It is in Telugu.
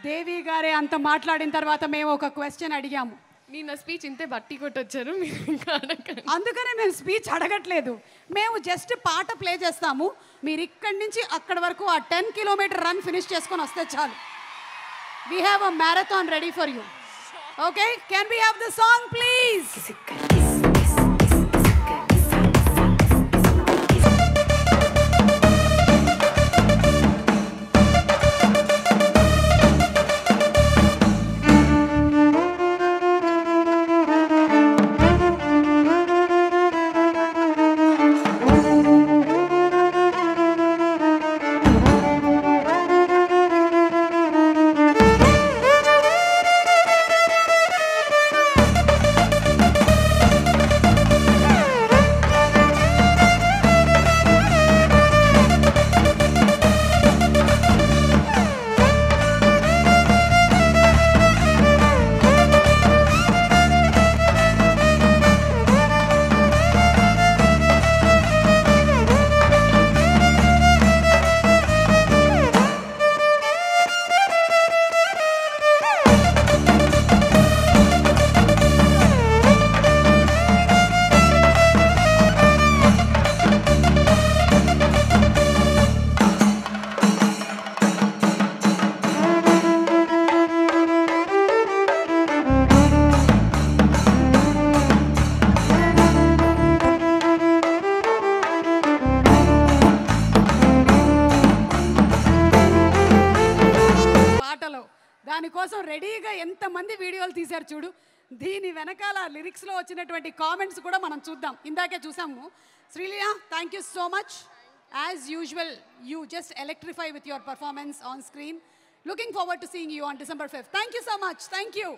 దేవి గారే అంత మాట్లాడిన తర్వాత మేము ఒక క్వశ్చన్ అడిగాము. నేను నా స్పీచ్ ఇంతే బట్టి కొట్టొచ్చారు, మీరు ఇంకా అడగండి. అందుకనే మేము స్పీచ్ అడగట్లేదు, మేము జస్ట్ పాట ప్లే చేస్తాము. మీరు ఇక్కడి నుంచి అక్కడి వరకు ఆ 10 కిలోమీటర్ రన్ ఫినిష్ చేసుకొని వస్తే చాలు. We have a marathon ready for you. Okay, can we have the song please? దానికోసం రెడీగా ఎంతమంది వీడియోలు తీశారు చూడు. దీని వెనకాల లిరిక్స్లో వచ్చినటువంటి కామెంట్స్ కూడా మనం చూద్దాం. ఇందాకే చూసాము. Sreeleela, thank you so much. As usual you just electrify with your performance on screen. Looking forward to seeing you on December 5th. Thank you so much. Thank you.